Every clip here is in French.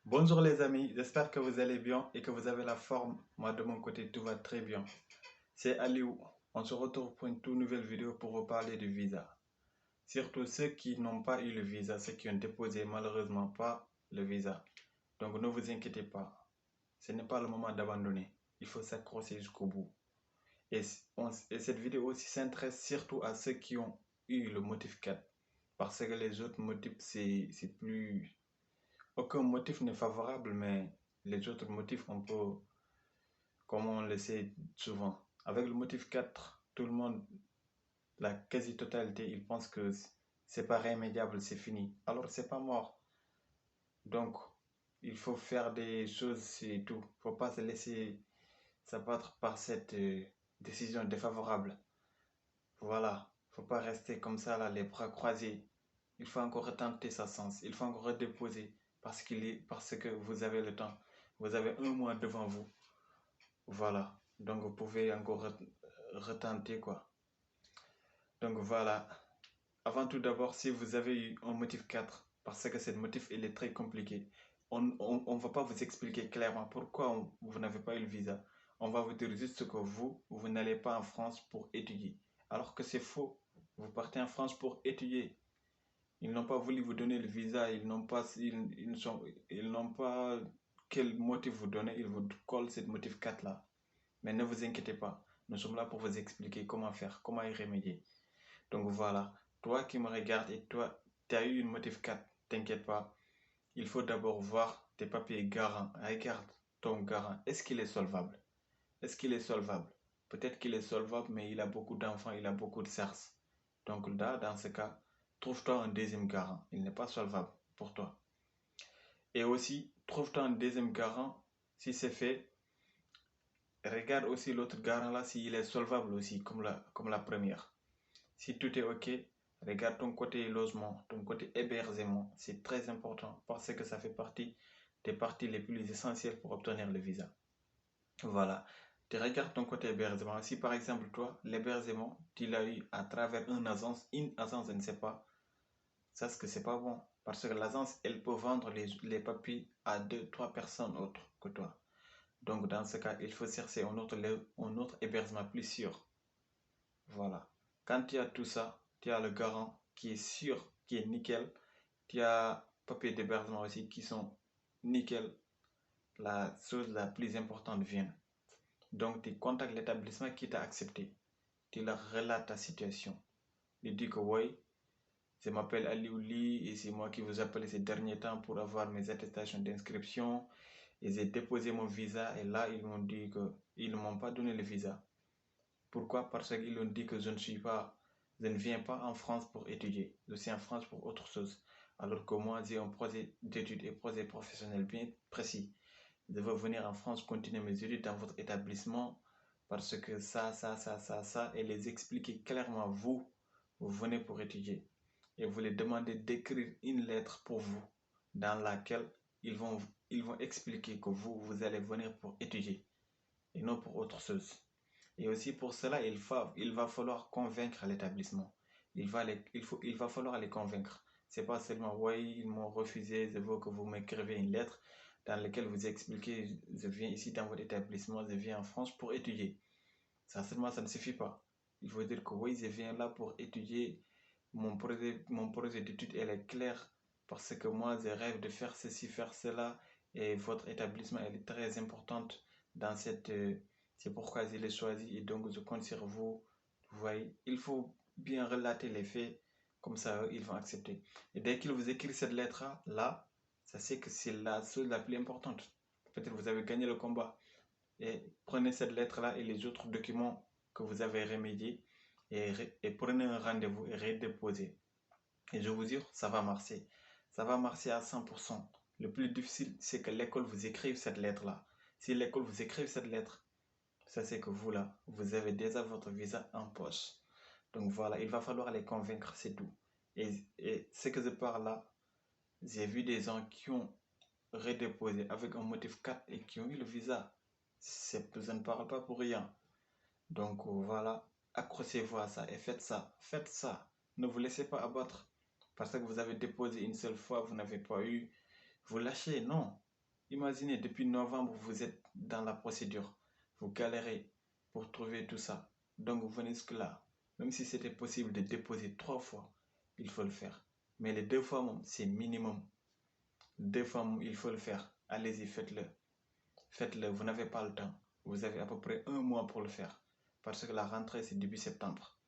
Bonjour les amis, j'espère que vous allez bien et que vous avez la forme. Moi de mon côté tout va très bien. C'est Aliou. On se retrouve pour une toute nouvelle vidéo pour vous parler du visa. Surtout ceux qui n'ont pas eu le visa, ceux qui ont déposé malheureusement pas le visa. Donc ne vous inquiétez pas, ce n'est pas le moment d'abandonner. Il faut s'accrocher jusqu'au bout. Et cette vidéo aussi s'intéresse surtout à ceux qui ont eu le motif 4. Parce que les autres motifs, c'est plus. Aucun motif n'est favorable, mais les autres motifs, on peut, comme on le sait souvent. Avec le motif 4, tout le monde, la quasi-totalité, ils pensent que c'est pas rémédiable, c'est fini. Alors, c'est pas mort. Donc, il faut faire des choses, c'est tout. Faut pas se laisser s'abattre par cette décision défavorable. Voilà. Faut pas rester comme ça, là, les bras croisés. Il faut encore retenter sa sens. Il faut encore redéposer parce que vous avez le temps. Vous avez un mois devant vous. Voilà. Donc vous pouvez encore retenter quoi. Donc voilà. Avant tout d'abord, si vous avez eu un motif 4, parce que ce motif il est très compliqué, on va pas vous expliquer clairement pourquoi vous n'avez pas eu le visa. On va vous dire juste que vous n'allez pas en France pour étudier. Alors que c'est faux. Vous partez en France pour étudier. Ils n'ont pas voulu vous donner le visa, ils n'ont pas quel motif vous donner, ils vous collent ce motif 4 là. Mais ne vous inquiétez pas, nous sommes là pour vous expliquer comment faire, comment y remédier. Donc voilà, toi qui me regardes et toi, tu as eu une motif 4, t'inquiète pas, il faut d'abord voir tes papiers garants. Regarde ton garant, est-ce qu'il est solvable? Est-ce qu'il est solvable? Peut-être qu'il est solvable, mais il a beaucoup d'enfants, il a beaucoup de SARS. Donc là, dans ce cas, trouve-toi un deuxième garant. Il n'est pas solvable pour toi. Et aussi, trouve-toi un deuxième garant. Si c'est fait, regarde aussi l'autre garant là s'il est solvable aussi, comme la première. Si tout est OK, regarde ton côté logement, ton côté hébergement. C'est très important parce que ça fait partie des parties les plus essentielles pour obtenir le visa. Voilà. Tu regardes ton côté hébergement. Si par exemple, toi, l'hébergement, tu l'as eu à travers une agence, je ne sais pas, ça, ce que c'est pas bon. Parce que l'agence, elle peut vendre les papiers à deux, trois personnes autres que toi. Donc, dans ce cas, il faut chercher un autre hébergement plus sûr. Voilà. Quand tu as tout ça, tu as le garant qui est sûr, qui est nickel. Tu as papiers d'hébergement aussi qui sont nickel. La chose la plus importante vient. Donc, tu contactes l'établissement qui t'a accepté. Tu leur relates ta situation. Tu dis que oui, je m'appelle Aliouli et c'est moi qui vous appelle ces derniers temps pour avoir mes attestations d'inscription. Et j'ai déposé mon visa et là, ils m'ont dit que ils ne m'ont pas donné le visa. Pourquoi? Parce qu'ils ont dit que je ne viens pas en France pour étudier. Je suis en France pour autre chose. Alors que moi, j'ai un projet d'études et projet professionnel bien précis. Je veux venir en France continuer mes études dans votre établissement parce que ça, et les expliquer clairement. Vous venez pour étudier et vous les demandez d'écrire une lettre pour vous dans laquelle ils vont, ils vont expliquer que vous allez venir pour étudier et non pour autre chose. Et aussi pour cela, il va falloir convaincre l'établissement. Il va falloir les convaincre. C'est pas seulement, oui, ils m'ont refusé, je veux que vous m'écrivez une lettre dans laquelle vous expliquez, je viens ici dans votre établissement, je viens en France pour étudier. Ça seulement, ça ne suffit pas. Il faut dire que oui, je viens là pour étudier. Mon projet d'étude, elle est claire parce que moi, je rêve de faire ceci, faire cela. Et votre établissement, elle est très importante dans cette. C'est pourquoi je l'ai choisi et donc je compte sur vous. Vous voyez, il faut bien relater les faits, comme ça, ils vont accepter. Et dès qu'ils vous écrivent cette lettre-là, ça c'est que c'est la chose la plus importante. Peut-être vous avez gagné le combat. Et prenez cette lettre-là et les autres documents que vous avez remédiés et prenez un rendez-vous et redéposez. Et je vous jure, ça va marcher. Ça va marcher à 100%. Le plus difficile, c'est que l'école vous écrive cette lettre-là. Si l'école vous écrive cette lettre, ça c'est que vous là, vous avez déjà votre visa en poche. Donc voilà, il va falloir les convaincre, c'est tout. Et ce que je parle là, j'ai vu des gens qui ont redéposé avec un motif 4 et qui ont eu le visa. Je ne parle pas pour rien. Donc voilà, accrochez-vous à ça et faites ça. Faites ça. Ne vous laissez pas abattre parce que vous avez déposé une seule fois, vous n'avez pas eu. Vous lâchez, non. Imaginez, depuis novembre, vous êtes dans la procédure. Vous galérez pour trouver tout ça. Donc, vous venez jusque-là. Même si c'était possible de déposer 3 fois, il faut le faire. Mais les 2 fois, c'est minimum. 2 fois, il faut le faire. Allez-y, faites-le. Faites-le, vous n'avez pas le temps. Vous avez à peu près 1 mois pour le faire. Parce que la rentrée, c'est début septembre.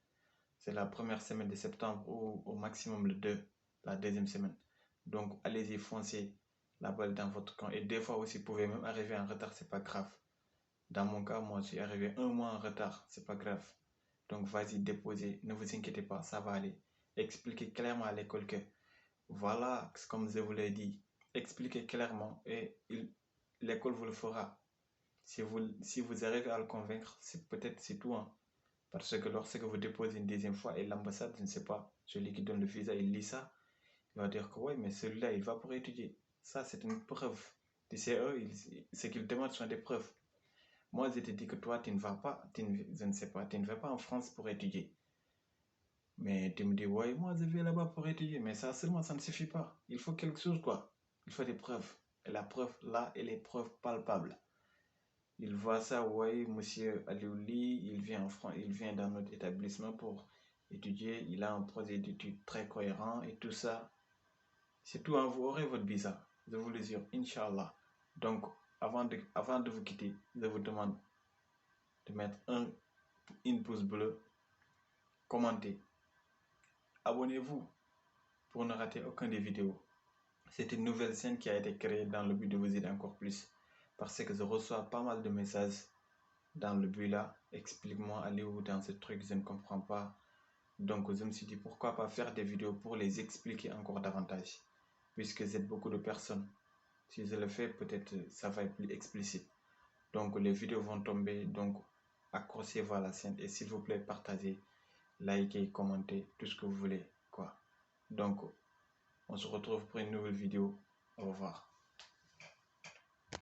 C'est la première semaine de septembre ou au maximum le 2, la deuxième semaine. Donc, allez-y, foncez la balle dans votre camp. Et des fois aussi, vous pouvez même arriver en retard, c'est pas grave. Dans mon cas, moi, je suis arrivé 1 mois en retard, c'est pas grave. Donc, vas-y, déposez, ne vous inquiétez pas, ça va aller. Expliquez clairement à l'école que, voilà, comme je vous l'ai dit, expliquez clairement et l'école vous le fera. Si vous arrivez à le convaincre, c'est tout, hein. Parce que lorsque vous déposez une deuxième fois et l'ambassade, je ne sais pas, celui qui donne le visa, il lit ça, il va dire que oui, mais celui-là, il va pour étudier. Ça, c'est une preuve. Tu sais, eux, ce qu'ils demandent sont des preuves. Moi, je te dis que toi, tu ne vas pas, je ne sais pas, tu ne vas pas en France pour étudier. Mais tu me dis, ouais, moi, je vais là-bas pour étudier. Mais ça seulement, ça ne suffit pas. Il faut quelque chose, quoi. Il faut des preuves. Et la preuve, là, elle est preuve palpable. Il voit ça, ouais, monsieur Aliouli, il vient en France, il vient dans notre établissement pour étudier, il a un projet d'études très cohérent et tout ça. C'est tout, hein, vous aurez votre visa, je vous le jure, Inch'Allah. Donc, avant de vous quitter, je vous demande de mettre une pouce bleu, commenter, abonnez-vous pour ne rater aucune des vidéos. C'est une nouvelle scène qui a été créée dans le but de vous aider encore plus, parce que je reçois pas mal de messages dans le but là, explique-moi, allez où dans ce truc, je ne comprends pas. Donc je me suis dit pourquoi pas faire des vidéos pour les expliquer encore davantage, puisque j'aide beaucoup de personnes. Si je le fais, peut-être ça va être plus explicite. Donc les vidéos vont tomber, donc accrochez-vous à la scène et s'il vous plaît, partagez, likez, commentez, tout ce que vous voulez, quoi. Donc on se retrouve pour une nouvelle vidéo. Au revoir.